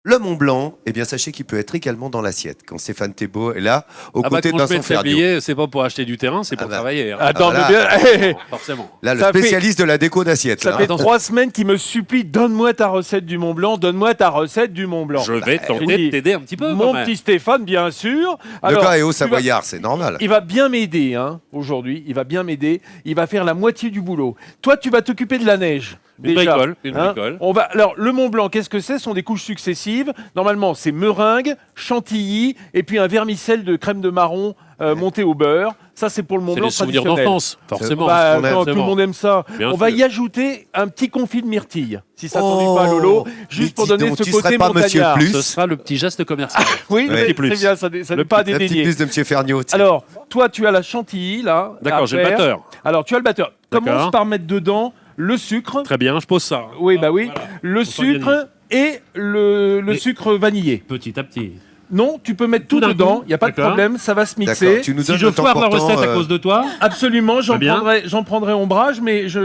Le Mont Blanc, eh bien, sachez qu'il peut être également dans l'assiette. Quand Stéphane Thébault est là, aux côtés de Quand je mets Vincent le Ferniaud. tablier, c'est pas pour acheter du terrain, c'est pour bah. travailler. Hein. Attends, voilà. mais bien, Forcément. Là, le Ça fait- spécialiste de la déco d'assiette. ça là. fait 3 semaines qu'il me supplie, donne-moi ta recette du Mont Blanc, donne-moi ta recette du Mont Blanc. Je vais tenter oui. de t'aider un petit peu. Mon quand même. petit Stéphane, bien sûr. Le Alors, gars est haut tu vas- savoyard, c'est normal. Il va bien m'aider aujourd'hui, il va bien m'aider, il va faire la moitié du boulot. Toi, tu vas t'occuper de la neige. Une déjà, bricole, une bricole. Alors, le Mont Blanc, qu'est-ce que c'est? Ce sont des couches successives. Normalement, c'est meringue, chantilly et puis un vermicelle de crème de marron montée au beurre. Ça, c'est pour le Mont C'est Blanc les souvenirs traditionnel. d'enfance, forcément. Bah, On aime. attends, tout le monde aime ça. Bien On sûr. va y ajouter un petit confit de myrtille, si ça t'ennuie Oh, pas, Lolo, mais juste pour dis donner donc, ce tu côté serais pas Monsieur montagnard. Plus Ce sera le petit geste commercial. Oui, Ouais. c'est Plus. bien, ça n'est pas à La petite dédaigner. puce de Monsieur Ferniaud. tiens. Alors, toi, tu as la chantilly, là. D'accord, à j'ai le faire. batteur. Alors, tu as le batteur. D'accord. Commence par mettre dedans le sucre. Très bien, je pose ça. Oui, bah oui. Voilà. Le sucre et le sucre vanillé. Petit à petit. Non, tu peux mettre tout Tout d'un dedans, coup. il n'y a pas de D'accord. problème, ça va se D'accord, mixer. tu nous Si donnes je le temps foire la portant, recette à cause de toi, Absolument, Très bien. j'en prendrai ombrage, mais ça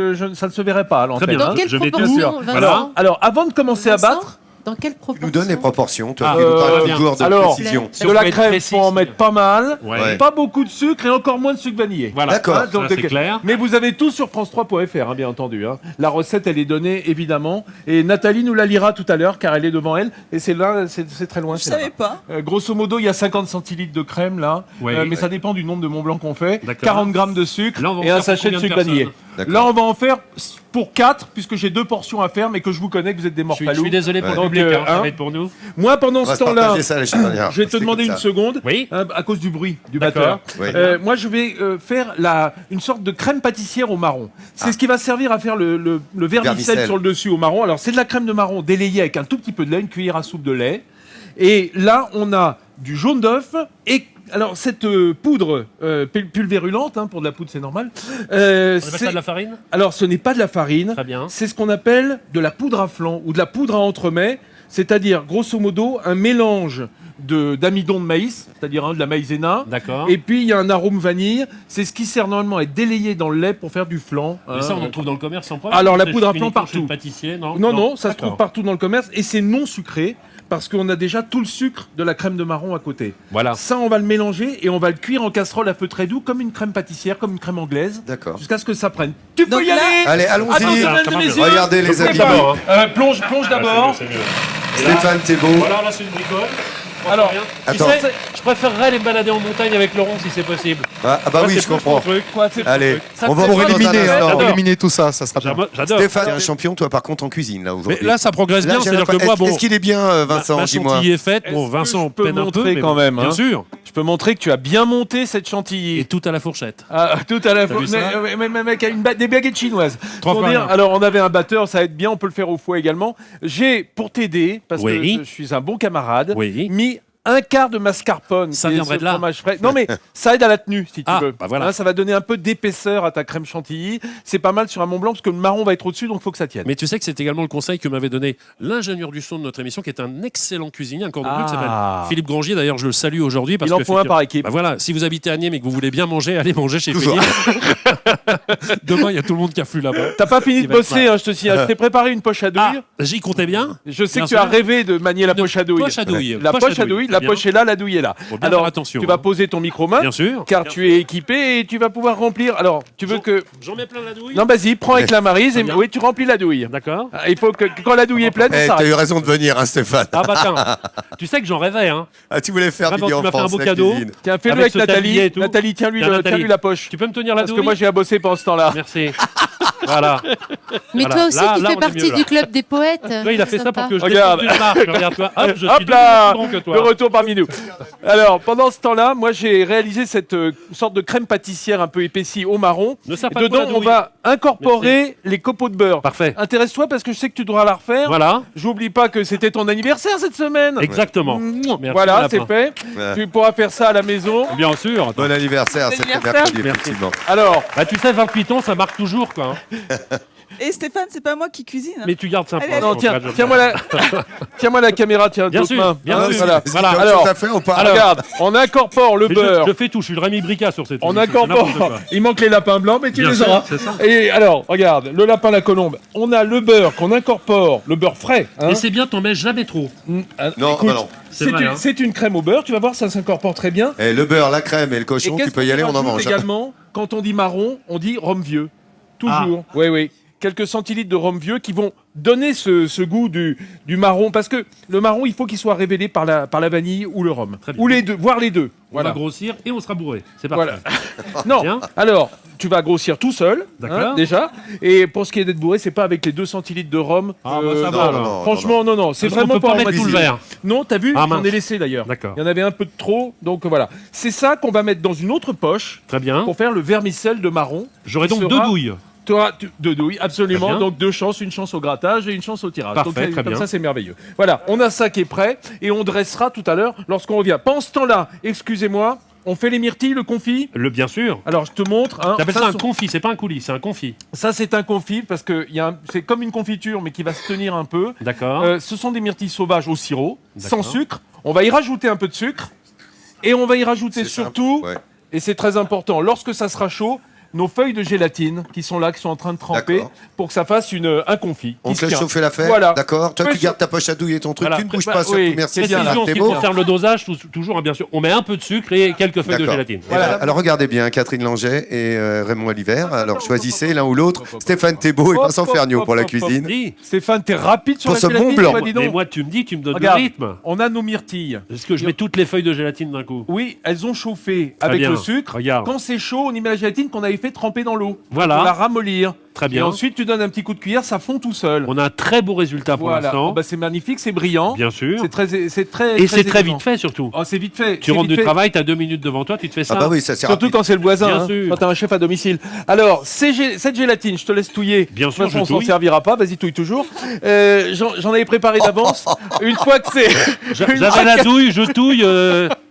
ne se verrait pas à l'antenne. bien. hein. Dans quelle je vais te proportion, sûr. Vincent Voilà. Alors, avant de commencer à Vincent, battre, Dans quelle Tu proportion nous donnes les proportions, toi Ah, qui nous parles bien. toujours de Alors, précision. Si de on la peut être crème, précis, faut en s'il mettre te plaît. pas mal, Ouais. pas beaucoup de sucre et encore moins de sucre vanillé. Voilà. D'accord. Hein, donc, Ça, c'est clair. Mais vous avez tout sur France3.fr, bien entendu. hein. La recette, elle est donnée, évidemment. Et Nathalie nous la lira tout à l'heure, car elle est devant elle. Et c'est là, c'est très loin. Je c'est savais là-bas. pas. Grosso modo, il y a 50 centilitres de crème, là. Oui. Mais ça dépend du nombre de Mont Blanc qu'on fait. D'accord. 40 grammes de sucre Là, on va en et un faire pour sachet de combien de sucre vanillé. personnes D'accord. Là, on va en faire pour 4, puisque j'ai 2 portions à faire, mais que je vous connais, que vous êtes des Je suis morphalous. désolé pour Ouais. le public, Donc, ça hein. va être pour nous. Moi, pendant On va ce se temps-là, partager ça, les chevaliers. je vais te C'est demander comme une ça. seconde, Oui. à cause du bruit du D'accord. batteur. Oui. Moi, je vais faire une sorte de crème pâtissière au marron. C'est ce qui va servir à faire le vermicelle Vermicelle. sur le dessus au marron. Alors, c'est de la crème de marron délayée avec un tout petit peu de lait, une cuillère à soupe de lait. Et là, on a du jaune d'œuf et... Alors, cette poudre pulvérulente, pour de la poudre, c'est normal. On appelle ça de la farine. Alors, ce n'est pas de la farine. Très bien. C'est ce qu'on appelle de la poudre à flan ou de la poudre à entremets, c'est-à-dire, grosso modo, un mélange d'amidon de maïs, c'est-à-dire de la maïzena. D'accord. Et puis, il y a un arôme vanille. C'est ce qui sert normalement à être délayé dans le lait pour faire du flan. Mais ça, on en trouve dans le commerce sans problème. Alors, la C'est poudre à uniquement flan chez partout. le pâtissier, non Non, ça se D'accord. trouve partout dans le commerce. Et c'est non sucré, parce qu'on a déjà tout le sucre de la crème de marron à côté. Voilà. Ça, on va le mélanger et on va le cuire en casserole à feu très doux, comme une crème pâtissière, comme une crème anglaise, D'accord. jusqu'à ce que ça prenne. Tu peux Donc y là- aller. Allez, allons-y. Attention, Ça mesdames et marche. messieurs. Regardez, les Je vous amis. prépare. Plonge d'abord. C'est mieux. Et là- Stéphane Thébault. Voilà, là, c'est une bricole. Alors, Tu attends. sais, je préférerais les balader en montagne avec Laurent si c'est possible. Ah bah Moi, oui, c'est je plus comprends. mon truc. Quoi, c'est- Allez, Ça on te va fait pour pas éliminer, dans un instant. J'adore. éliminer tout ça, ça sera bien. J'adore. Stéphane, un champion, toi par contre en cuisine là aujourd'hui. Mais là, ça progresse Là, bien. j'ai C'est-à-dire que l'impression- moi, bon. Est-ce qu'il est bien, Vincent? Ma Dis-moi. chantilly est faite. Bon, Est-ce que Vincent je peux peine un montrer peu. mais quand bon, même, Bien hein sûr. Je peux montrer que tu as bien monté cette chantilly. Et tout à la fourchette. Tout à la T'as fois. vu ça Mec, des baguettes chinoises. Trois Pour fois dire, rien. alors, on avait un batteur, ça va être bien, on peut le faire au foie également. J'ai, pour t'aider, parce Oui. que je suis un bon camarade, Oui. mis un quart de mascarpone. Ça qui est viendrait ce de là. fromage frais. Non, mais ça aide à la tenue, si tu Ah, veux. bah voilà. Ça va donner un peu d'épaisseur à ta crème chantilly. C'est pas mal sur un Mont Blanc, parce que le marron va être au-dessus, donc il faut que ça tienne. Mais tu sais que c'est également le conseil que m'avait donné l'ingénieur du son de notre émission, qui est un excellent cuisinier, un cordon bleu qui s'appelle Philippe Grangier. D'ailleurs, je le salue aujourd'hui. Parce Il en que faut un par équipe. Bah voilà, si vous habitez à Nîmes et que vous voulez bien manger, allez manger chez Toujours. Philippe. Demain, il y a tout le monde qui afflue là-bas. T'as pas fini Il de va être bosser, je te signale. Je t'ai préparé une poche à douille. Ah, j'y comptais bien. Je sais Bien que tu as sûr. rêvé de manier la Une poche à douille. poche à douille. La poche à douille, la bien. poche est là, la douille est là. Faut bien Alors, faire attention, tu vas hein. poser ton micro-main, Bien sûr. car tu es équipé et tu vas pouvoir remplir. Alors, tu veux J'en- que... J'en mets plein la douille. Non, vas-y, prends avec la marise et Très bien. oui, tu remplis la douille. D'accord. Il faut que quand la douille est pleine, Eh, ça t'as eu s'arrête. raison de venir, hein, Stéphane. Ah bah tiens, tu sais que j'en rêvais, hein. Ah, tu voulais faire Vraiment, du tu m'as fait un enfance, beau la cadeau. cuisine. Tiens, fais-le Avec avec ce tablier Nathalie. et tout. Nathalie, tiens-lui Tiens, Nathalie. la poche. Tu peux me tenir la Parce douille que moi, j'ai à bosser pendant ce temps-là. Merci. Voilà. Mais Voilà. toi aussi, Là, tu là, fais on est partie mieux, là. du club des poètes. Toi, il a fait ça pour que je Regarde. descende d'une marche. Regarde-toi. Hop, je suis Hop deux là, fois plus grand que de toi. retour parmi nous. Alors, pendant ce temps-là, moi, j'ai réalisé cette sorte de crème pâtissière un peu épaissie au marron. Ne sers Et pas trop dedans, la on douille. va incorporer les copeaux de beurre. Parfait. Intéresse-toi parce que je sais que tu devras la refaire. Voilà. J'oublie pas que c'était ton anniversaire cette semaine. Exactement. Mouah. Merci, Voilà, mon c'est lapin. fait. Ouais. Tu pourras faire ça à la maison. Bien sûr. Bon anniversaire, c'était Anniversaire. mercredi, Merci. effectivement. Alors, Bah, tu sais, 28 ans, ça marque toujours, quoi. hein. Et Stéphane, c'est pas moi qui cuisine. Mais tu gardes ça. Allez, pour Non, l'instant, tiens-moi la caméra, tiens. Bien d'autres sûr, mains. bien Hein, sûr. voilà. Voilà. Alors, Alors, ça fait, on parle. Alors, regarde, on incorpore le Mais beurre. je fais tout, je suis le Rémi Bricard sur cette On émission, c'est n'importe incorpore. quoi. Il manque les lapins blancs, mais tu Bien les sûr, auras. c'est ça. Et alors, regarde, le lapin, la colombe. On a le beurre qu'on incorpore, le beurre frais. Hein. Et c'est bien, t'en mets jamais trop. Non, Écoute, bah non. C'est vrai, hein. c'est une crème au beurre. Tu vas voir, ça s'incorpore très bien. Et le beurre, la crème et le cochon, Et qu'est-ce tu peux y aller, qu'on on en rajoute mange. également, quand on dit marron, on dit rhum vieux. Toujours. Oui, oui. Quelques centilitres de rhum vieux qui vont donner ce goût du marron. Parce que le marron, il faut qu'il soit révélé par la vanille ou le rhum. Très bien. Ou les deux, voire les deux. On va Voilà. grossir et on sera bourré. C'est parfait. Voilà. Non, Bien. alors, tu vas grossir tout seul, D'accord. déjà. Et pour ce qui est d'être bourré, c'est pas avec les 2 centilitres de rhum. Ah, bah, ça non, va, non, alors. Franchement, non, c'est Parce qu'on vraiment peut pas pas en mettre tout le maîtriser. verre. Non, t'as vu, Ah, j'en mince. ai laissé d'ailleurs. D'accord. Il y en avait un peu de trop, donc voilà. C'est ça qu'on va mettre dans une autre poche Très bien. pour faire le vermicelle de marron. J'aurai qui donc sera- 2 douilles. Tu auras 2 douilles, absolument. Très bien. Donc 2 chances, une chance au grattage et une chance au tirage. Parfait, Donc, très comme bien. ça, c'est merveilleux. Voilà, on a ça qui est prêt et on dressera tout à l'heure lorsqu'on revient. Pendant ce temps-là, excusez-moi, on fait les myrtilles, le confit. Bien sûr. Alors je te montre. Hein, T'appelles ça un sont- confit, c'est pas un coulis, c'est un confit. Ça, c'est un confit parce que c'est comme une confiture mais qui va se tenir un peu. D'accord. Ce sont des myrtilles sauvages au sirop, sans D'accord. sucre. On va y rajouter un peu de sucre et on va y rajouter C'est surtout, simple, ouais. et c'est très important, lorsque ça sera chaud, nos feuilles de gélatine qui sont là, qui sont en train de tremper D'accord. pour que ça fasse un confit. On qui te se laisse tient. chauffer l'affaire. Voilà. D'accord. Toi, Ouais, tu gardes ta poche à douille et ton truc. Voilà. Tu ne bouges Bah, pas, oui, surtout. Merci. c'est bien, là. Précision, en ce c'est qui bon. concerne le dosage, toujours, hein, bien sûr, on met un peu de sucre et quelques feuilles de D'accord. gélatine. Et voilà. Alors regardez bien, Catherine Langer et Raymond Oliver. Alors choisissez l'un ou l'autre. Stéphane Thébault et Hop, Vincent hop, Ferniaud hop, pour la hop, hop. cuisine. Dis, Stéphane, t'es rapide sur Pour la ce gélatine, Mont Blanc. toi, dis donc. mais moi tu me dis, tu me donnes Regarde, le rythme. on a nos myrtilles. Est-ce que je mets toutes les feuilles de gélatine d'un coup? Oui, elles ont chauffé Très avec bien. le sucre. Regarde. Quand c'est chaud, on y met la gélatine qu'on avait fait tremper dans l'eau. Voilà. Pour la ramollir. Très bien. Et ensuite, tu donnes un petit coup de cuillère, ça fond tout seul. On a un très beau résultat pour Voilà. l'instant. Oh, bah, c'est magnifique, c'est brillant. Bien sûr. C'est très, Et c'est très élégant. vite fait surtout. Oh, c'est vite fait. Tu c'est rentres vite du fait. travail, tu as 2 minutes devant toi, tu te fais ça. Ah bah oui, ça c'est Surtout rapide. quand c'est le voisin, Bien hein, sûr. quand t'as un chef à domicile. Alors, cette gélatine, je te laisse touiller. Bien De sûr, toute façon, je on s'en touille. servira pas. Vas-y, touille toujours. J'en avais préparé d'avance. Une fois que c'est, une fois J'avais la qu'il y a- douille, je touille.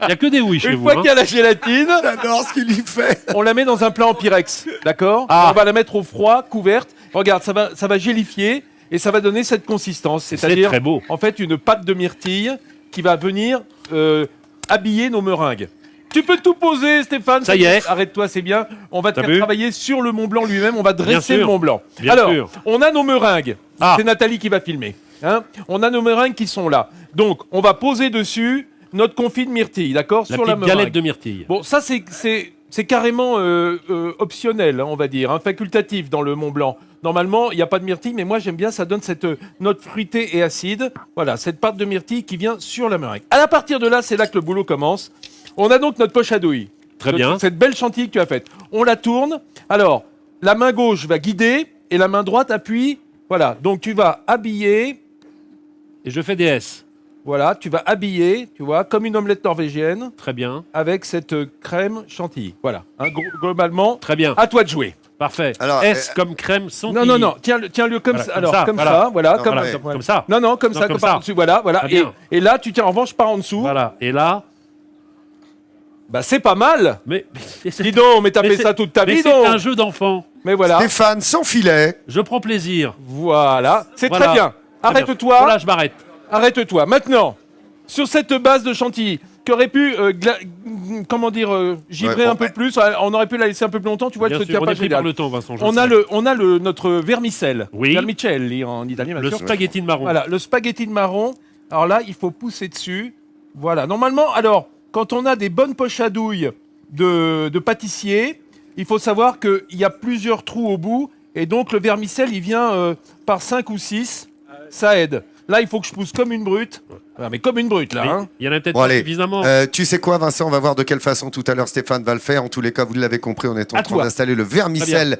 Il n'y a que des ouïes chez une vous. fois hein. qu'il y a la gélatine, J'adore ce qu'il lui fait. on la met dans un plat en pyrex, d'accord. Ah. On va la mettre au froid, couverte. Regarde, ça va gélifier et ça va donner cette consistance, c'est-à-dire très beau. en fait une pâte de myrtille qui va venir habiller nos meringues. Tu peux tout poser, Stéphane. Ça y est. Arrête-toi, c'est bien. On va te T'as faire vu travailler sur le Mont Blanc lui-même. On va dresser sûr. le Mont Blanc. Bien Alors, sûr. on a nos meringues. Ah. C'est Nathalie qui va filmer. Hein, on a nos meringues qui sont là. Donc, on va poser dessus notre confit de myrtille, d'accord, La sur la petite meringue. galette de myrtille. Bon, ça c'est carrément optionnel, hein, on va dire, hein, facultatif dans le Mont Blanc. Normalement, il n'y a pas de myrtille, mais moi j'aime bien, ça donne cette note fruitée et acide. Voilà, cette pâte de myrtille qui vient sur la meringue. À partir de là, c'est là que le boulot commence. On a donc notre poche à douille. Très bien. Cette belle chantilly que tu as faite. On la tourne. Alors, la main gauche va guider et la main droite appuie. Voilà, donc tu vas habiller. Et je fais des S. Voilà, tu vas habiller, tu vois, comme une omelette norvégienne Très bien. avec cette crème chantilly. Voilà, hein, globalement, Très bien. à toi de jouer. Parfait. Alors, S comme crème sans Non, tiens-le comme Voilà, ça. comme Alors, ça, comme voilà. ça, voilà, Non, comme, mais- voilà. Comme ça. Non, comme Non, ça, comme comme ça. par-dessus, voilà. Très bien. Et là, tu tiens en revanche par en dessous. Voilà. Et là, Bah, c'est pas mal. mais Dis donc, mais t'as mais fait c'est- ça toute ta mais vie, c'est donc. un jeu d'enfant. Mais voilà, Stéphane sans filet. Je prends plaisir. voilà, c'est Voilà. très bien. Très bien. Arrête-toi. Voilà, je m'arrête. Arrête-toi. Maintenant, sur cette base de chantilly, qui aurait pu, givrer Ouais, bon, un peu plus, on aurait pu la laisser un peu plus longtemps, tu vois, Bien je te sûr, tiens on pas est pris par génial. le temps, Vincent. je On le a, sais. notre vermicelle. Oui. Vermicelli en italien, bien Le sûr. spaghetti de marron. Voilà, le spaghetti de marron. Alors là, il faut pousser dessus. Voilà. Normalement, alors, quand on a des bonnes poches à douille de pâtissier, il faut savoir qu'il y a plusieurs trous au bout. Et donc, le vermicelle, il vient par 5 ou 6. Ça aide. Là, il faut que je pousse comme une brute. Ah, mais comme une brute, là. Mais Hein. il y en a peut-être Bon, pas allez. suffisamment. Tu sais quoi, Vincent? On va voir de quelle façon tout à l'heure Stéphane va le faire. En tous les cas, vous l'avez compris, on est en À train toi. d'installer le vermicelle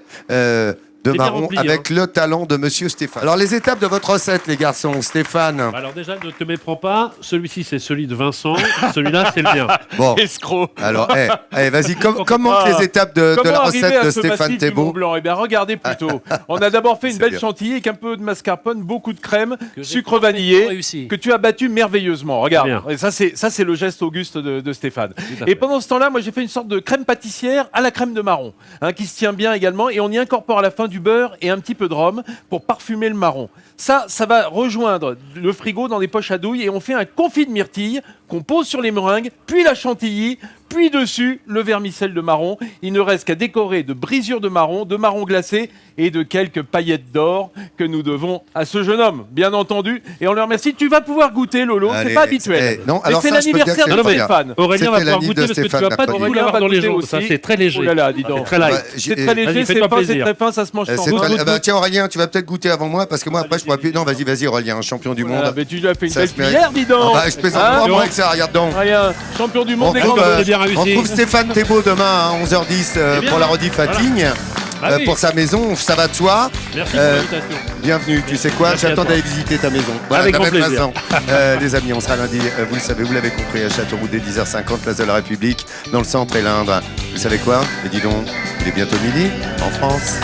de C'est bien marron rempli, avec le talent de Monsieur Stéphane. Alors, les étapes de votre recette, les garçons. Stéphane. Alors déjà, ne te méprends pas. Celui-ci, c'est celui de Vincent. Celui-là, c'est le mien. Bon, Escroc. alors, vas-y, comment Ah. les étapes de Comment la arriver recette à de ce Stéphane massif du Mont Thébault? Blanc? Eh bien, regardez plutôt. On a d'abord fait une C'est belle bien. chantilly avec un peu de mascarpone, beaucoup de crème, Que j'ai sucre parfaitement vanillé, réussi. que tu as battu merveilleusement. Regarde, Bien. et ça c'est le geste auguste de Stéphane. à Et fait. pendant ce temps-là, moi j'ai fait une sorte de crème pâtissière à la crème de marron, hein, qui se tient bien également, et on y incorpore à la fin du beurre et un petit peu de rhum pour parfumer le marron. Ça va rejoindre le frigo dans des poches à douille et on fait un confit de myrtille qu'on pose sur les meringues, puis la chantilly, puis dessus le vermicelle de marron. Il ne reste qu'à décorer de brisures de marron glacé et de quelques paillettes d'or que nous devons à ce jeune homme, bien entendu. Et on le remercie. Tu vas pouvoir goûter, Lolo, Allez, c'est pas habituel. non, mais alors c'est ça, je peux te dire l'anniversaire que de c'est pas bien. Stéphane. Aurélien va C'était pouvoir l'anniv goûter de parce que tu Stéphane vas pas mercredi. tout Aurélien l'avoir va dans les goûter jambes. Ça, aussi. c'est très léger. Oh là là, dis donc. Très light. Ouais, C'est très léger, Vas-y, c'est fais-toi fin, c'est plaisir. très fin, ça se mange sans C'est doute. très- bah, tiens Aurélien, tu vas peut-être goûter avant moi parce que moi après je pourrais plus. Non, vas-y Aurélien, champion du monde. Voilà, mais tu lui as fait une Ça belle se mérite. cuillère, dis donc. Ah bah, je plaisante Hein pas moi avec ça, regarde donc. Rien, champion du On monde des retrouve, grands. bien réussi. on retrouve Stéphane Thébault demain à 11h10 Eh bien, pour la rediff à voilà. Tignes. Ah oui. Pour sa maison, ça va de soi. Merci pour l'invitation. Bienvenue, tu sais quoi, Merci à j'attends toi. d'aller visiter ta maison. Avec de la grand même plaisir. façon. Les amis, on sera lundi, vous le savez, vous l'avez compris, à Châteauroux dès 10h50, place de la République, dans le centre et l'Indre. Vous savez quoi? Et dis donc, il est bientôt midi en France.